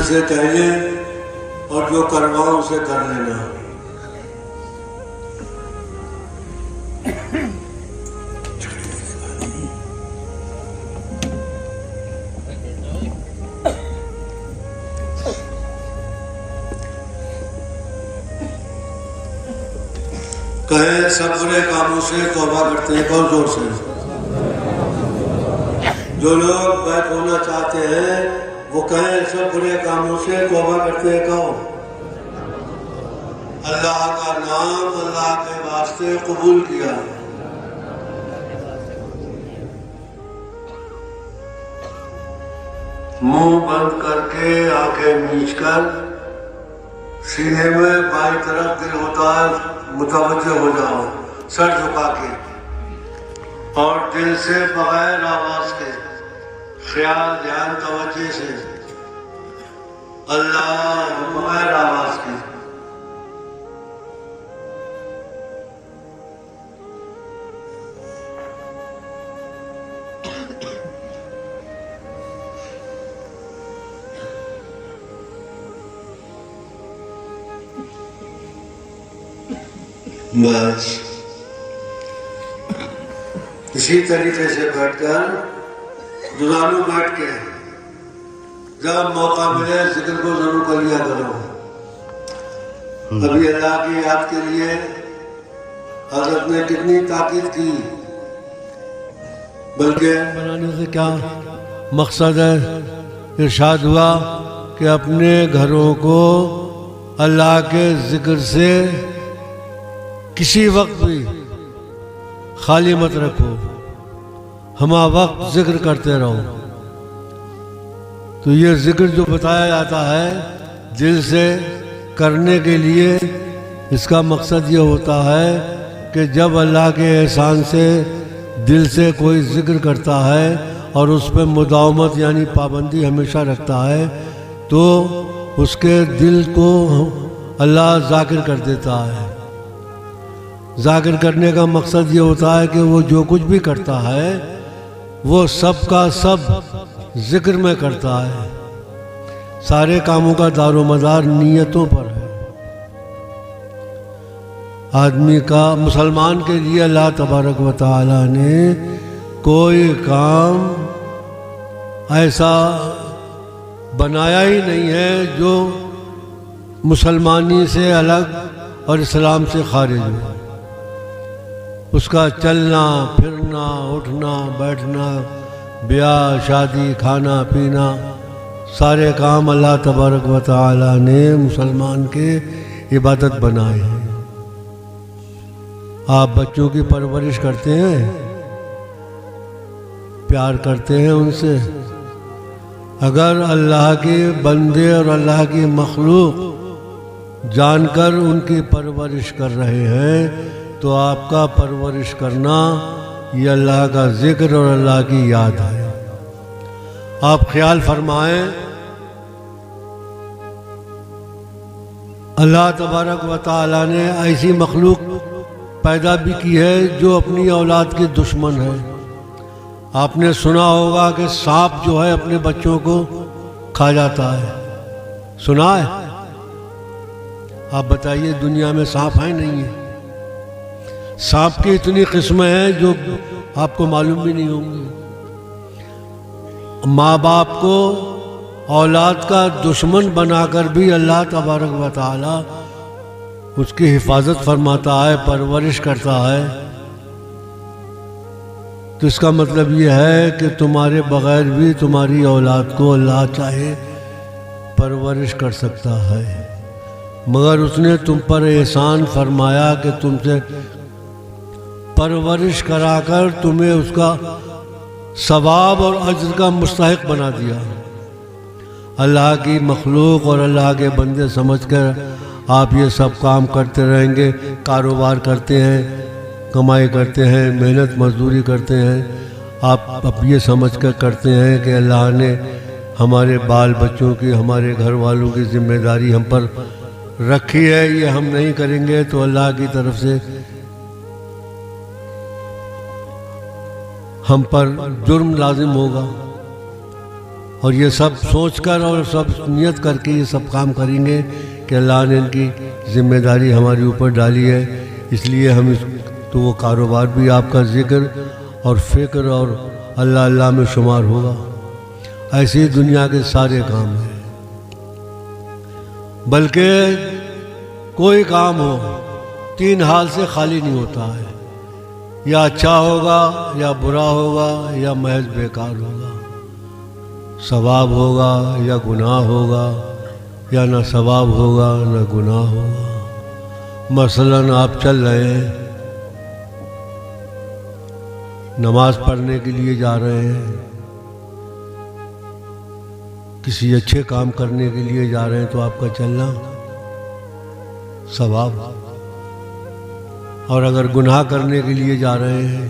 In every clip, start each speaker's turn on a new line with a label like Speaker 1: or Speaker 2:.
Speaker 1: से कह ले और जो करवाओ उसे कर लेना। कहे सब बुरे कामों से तौबा करते हैं, कौन जोर से? जो लोग बैठ होना चाहते हैं वो कहें सब बुरे कामों से तौबा करते हैं, कौन? अल्लाह का नाम अल्लाह के वास्ते कबूल किया। मुंह बंद करके आंखें मीचकर सीने में बाई तरफ दिल होता है मुतवज्जो हो जाओ, सर झुका के और दिल से बगैर आवाज के ख्याल ध्यान तवज्जो से अल्लाह बगैर आवाज के। बस इसी तरीके से बैठकर जुलालू बैठ के जब मौका मिले जिक्र को जरूर कर लिया करो। अभी अल्लाह की याद के लिए हज़रत ने कितनी ताकीद की, बल्कि
Speaker 2: बनाने से क्या मकसद है? इरशाद हुआ कि अपने घरों को अल्लाह के जिक्र से किसी वक्त भी खाली मत रखो, हमा वक्त जिक्र करते रहो। तो ये जिक्र जो बताया जाता है दिल से करने के लिए, इसका मकसद ये होता है कि जब अल्लाह के एहसान से दिल से कोई जिक्र करता है और उस पर मुदावमत यानी पाबंदी हमेशा रखता है तो उसके दिल को अल्लाह जाकिर कर देता है। जाकिर करने का मकसद ये होता है कि वो जो कुछ भी करता है वो सब का सब जिक्र में करता है। सारे कामों का दारोमदार नीयतों पर है। आदमी का, मुसलमान के लिए अल्लाह तबारक व तआला ने कोई काम ऐसा बनाया ही नहीं है जो मुसलमानी से अलग और इस्लाम से खारिज हो। उसका चलना फिरना उठना बैठना ब्याह शादी खाना पीना सारे काम अल्लाह तबारक व तआला ने मुसलमान के इबादत बनाए हैं। आप बच्चों की परवरिश करते हैं, प्यार करते हैं उनसे। अगर अल्लाह के बंदे और अल्लाह की मखलूक जानकर उनकी परवरिश कर रहे हैं तो आपका परवरिश करना ये अल्लाह का जिक्र और अल्लाह की याद है। आप ख्याल फरमाएं, अल्लाह तबारक व तआला ने ऐसी मखलूक पैदा भी की है जो अपनी औलाद के दुश्मन है। आपने सुना होगा कि सांप जो है अपने बच्चों को खा जाता है, सुना है? आप बताइए दुनिया में सांप है नहीं है? सांप की इतनी किस्में हैं जो आपको मालूम भी नहीं होंगी। माँ बाप को औलाद का दुश्मन बनाकर भी अल्लाह तबारक व तआला उसकी हिफाजत फरमाता है, परवरिश करता है। तो इसका मतलब ये है कि तुम्हारे बगैर भी तुम्हारी औलाद को अल्लाह चाहे परवरिश कर सकता है, मगर उसने तुम पर एहसान फरमाया कि तुमसे परवरिश कराकर तुम्हें उसका सवाब और अज्र का मुस्तहिक बना दिया। अल्लाह की मखलूक और अल्लाह के बंदे समझकर आप ये सब काम करते रहेंगे, कारोबार करते हैं, कमाई करते हैं, मेहनत मजदूरी करते हैं। आप अब ये समझ कर करते हैं कि अल्लाह ने हमारे बाल बच्चों की, हमारे घर वालों की जिम्मेदारी हम पर रखी है, ये हम नहीं करेंगे तो अल्लाह की तरफ से हम पर जुर्म लाजिम होगा। और ये सब सोचकर और सब नियत करके ये सब काम करेंगे कि अल्लाह ने इनकी जिम्मेदारी हमारे ऊपर डाली है, इसलिए हम तो वो कारोबार भी आपका जिक्र और फिक्र और अल्लाह अल्लाह में शुमार होगा। ऐसे ही दुनिया के सारे काम हैं, बल्कि कोई काम हो 3 हाल से खाली नहीं होता है, या अच्छा होगा या बुरा होगा या महज बेकार होगा, सवाब होगा या गुनाह होगा, या ना सवाब होगा ना गुनाह होगा। मसलन आप चल रहे हैं, नमाज पढ़ने के लिए जा रहे हैं, किसी अच्छे काम करने के लिए जा रहे हैं, तो आपका चलना सवाब। और अगर गुनाह करने के लिए जा रहे हैं,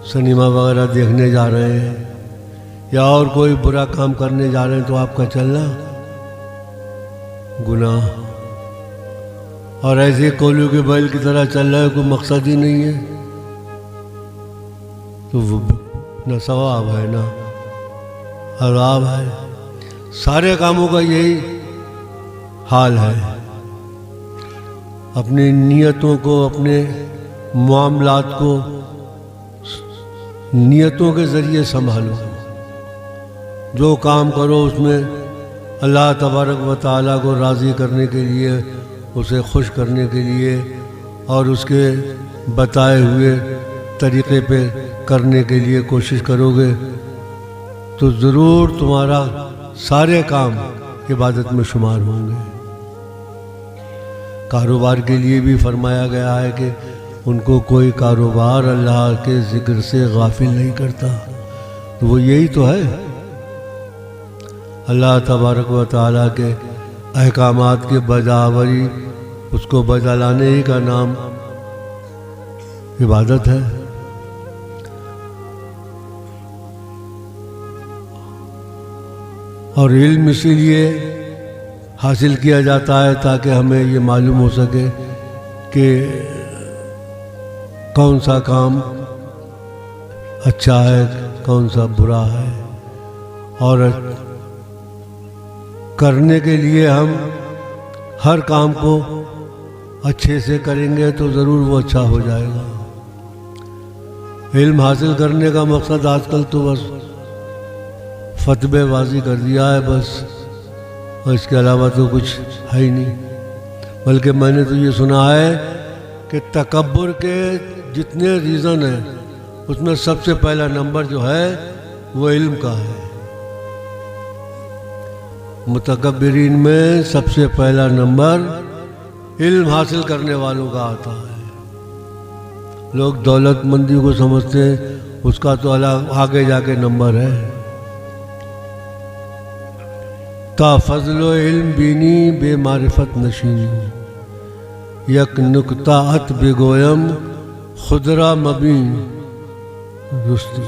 Speaker 2: सिनेमा वगैरह देखने जा रहे हैं, या और कोई बुरा काम करने जा रहे हैं, तो आपका चलना गुनाह। और ऐसे कोल्हू के बैल की तरह चल रहा है, कोई मकसद ही नहीं है, तो वो न सवाब है ना अज़ाब है। सारे कामों का यही हाल है। अपनी नियतों को, अपने मामलात को नियतों के ज़रिए संभालो। जो काम करो उसमें अल्लाह तबारक व तआला को राज़ी करने के लिए, उसे खुश करने के लिए और उसके बताए हुए तरीक़े पे करने के लिए कोशिश करोगे, तो ज़रूर तुम्हारा सारे काम इबादत में शुमार होंगे। कारोबार के लिए भी फरमाया गया है कि उनको कोई कारोबार अल्लाह के ज़िक्र से गाफिल नहीं करता। तो वो यही तो है, अल्लाह तबारक व तआला के अहकामात के बजावरी उसको बजा लाने ही का नाम इबादत है। और इल्म इसीलिए हासिल किया जाता है ताकि हमें ये मालूम हो सके कि कौन सा काम अच्छा है, कौन सा बुरा है। और करने के लिए हम हर काम को अच्छे से करेंगे तो ज़रूर वो अच्छा हो जाएगा। इल्म हासिल करने का मकसद आजकल तो बस फतवेबाजी कर दिया है बस, और इसके अलावा तो कुछ है ही नहीं। बल्कि मैंने तो ये सुना है कि तकब्बुर के जितने रीज़न हैं उसमें सबसे पहला नंबर जो है वो इल्म का है। मुतकब्बिरीन में सबसे पहला नंबर इल्म हासिल करने वालों का आता है। लोग दौलतमंदी को समझते हैं, उसका तो अलग आगे जाके नंबर है। ता फजलो इल्म बीनी बेमारिफत नशीनी, यक नुक्ता अत बेगोयम खुदरा मबीन रुस्ती।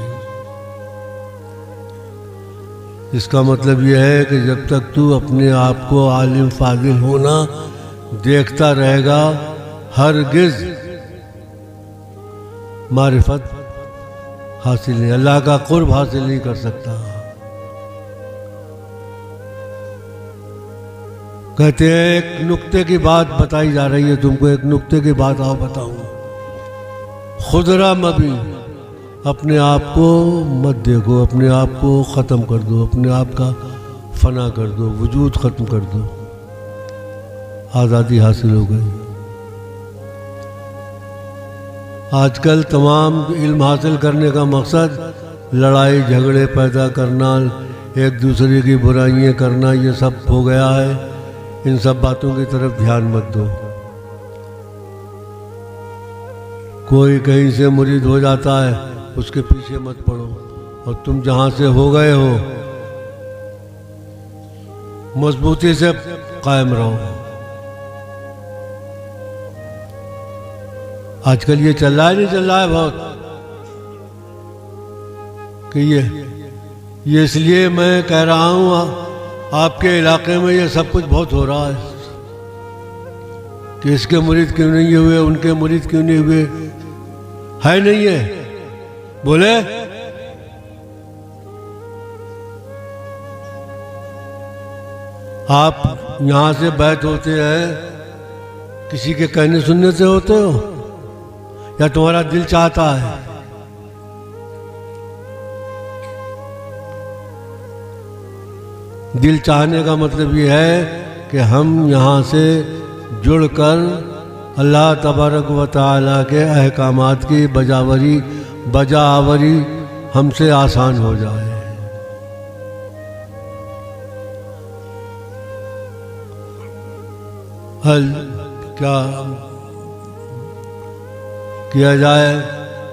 Speaker 2: इसका मतलब यह है कि जब तक तू अपने आप को आलिम फाजिल होना देखता रहेगा, हरगिज मारिफत हासिल नहीं, अल्लाह का कुर्ब हासिल नहीं कर सकता। कहते हैं एक नुक्ते की बात बताई जा रही है तुमको, एक नुक्ते की बात आओ बताऊं। खुदरा मबी, अपने आप को मत देखो, अपने आप को ख़त्म कर दो, अपने आप का फना कर दो, वजूद ख़त्म कर दो, आज़ादी हासिल हो गई। आजकल तमाम इल्म हासिल करने का मकसद लड़ाई झगड़े पैदा करना, एक दूसरे की बुराइयां करना, ये सब हो गया है। इन सब बातों की तरफ ध्यान मत दो। कोई कहीं से मुरीद हो जाता है, उसके पीछे मत पड़ो, और तुम जहां से हो गए हो मजबूती से कायम रहो। आजकल ये चल रहा है, नहीं चल रहा है बहुत, कि ये इसलिए मैं कह रहा हूं आपके इलाके में ये सब कुछ बहुत हो रहा है कि इसके मुरीद क्यों नहीं हुए, उनके मुरीद क्यों नहीं हुए, है नहीं है? बोले आप यहाँ से बैत होते हैं किसी के कहने सुनने से होते हो या तुम्हारा दिल चाहता है? दिल चाहने का मतलब ये है कि हम यहाँ से जुड़कर अल्लाह तबारक व तआला के अहकामात की बजावरी हमसे आसान हो जाए। हल क्या किया जाए?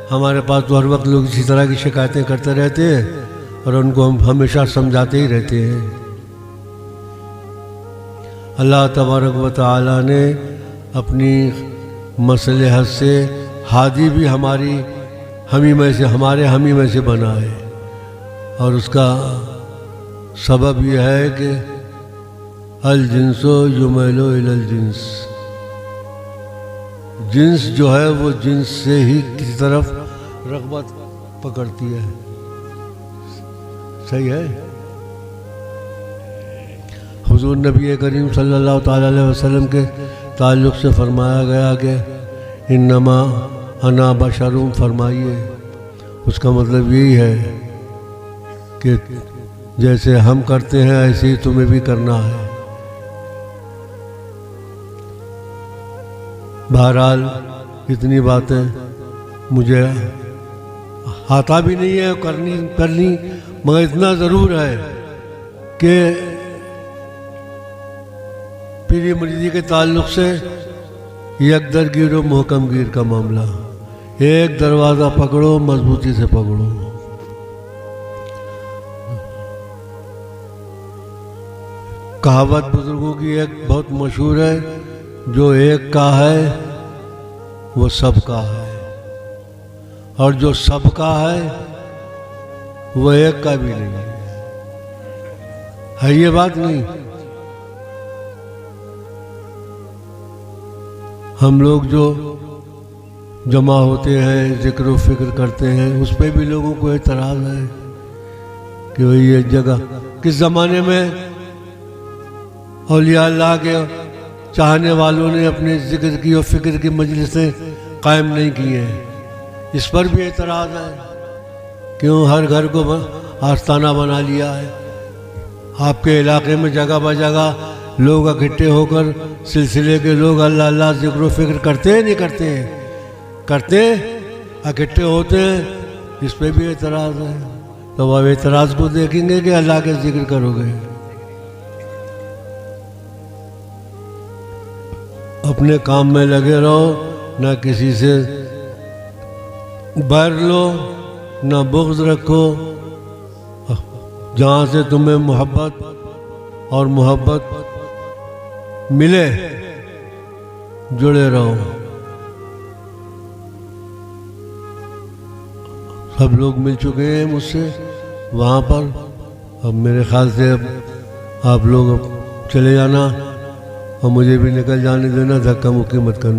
Speaker 2: हमारे पास तो हर वक्त लोग इसी तरह की शिकायतें करते रहते हैं और उनको हम हमेशा समझाते ही रहते हैं। अल्लाह तबारक व तआला ने अपनी मसलहत से हादी भी हमी में से बना है और उसका सबब यह है कि अल जिन्सो युमैलो इलल जिन्स, जिन्स जो है वो जिन्स से ही किसी तरफ रग़बत पकड़ती है। सही है। हुजूर नबी करीम सल्लल्लाहु ताला अलैहि वसल्लम के ताल्लुक़ से फरमाया गया कि इन्नमा अना बशरुम फरमाइए। उसका मतलब यही है कि जैसे हम करते हैं ऐसे ही तुम्हें भी करना है। बहरहाल इतनी बातें मुझे आता भी नहीं है करनी मगर इतना ज़रूर है कि पीरी मुरीदी के ताल्लुक़ से यकदर गिर और मोहकम गिर का मामला, एक दरवाज़ा पकड़ो मजबूती से पकड़ो। कहावत बुजुर्गों की एक बहुत मशहूर है, जो एक का है वो सब का है और जो सब का है वो एक का भी नहीं है। ये बात नहीं? हम लोग जो जमा होते हैं जिक्र व फिक्र करते हैं उस पर भी लोगों को एतराज़ है कि भाई ये जगह किस ज़माने में औलिया अल्लाह के चाहने वालों ने अपने जिक्र की और फिक्र की मजलिसें कायम नहीं की हैं। इस पर भी एतराज़ है। क्यों हर घर को आस्ताना बना लिया है? आपके इलाके में जगह ब जगह लोग इकट्ठे होकर सिलसिले के लोग अल्लाह अल्लाह जिक्र व फिक्र करते हैं नहीं करते हैं? करते इकट्ठे होते हैं। इस पे भी एतराज़ है। तो अब एतराज़ को देखेंगे कि अल्लाह के जिक्र करोगे? अपने काम में लगे रहो, ना किसी से बैर लो ना बुग़्ज़ रखो। जहाँ से तुम्हें मोहब्बत मिले जुड़े रहो। सब लोग मिल चुके हैं मुझसे वहाँ पर। अब मेरे ख्याल से अब आप लोग चले जाना और मुझे भी निकल जाने देना, धक्का मुक्की मत करना।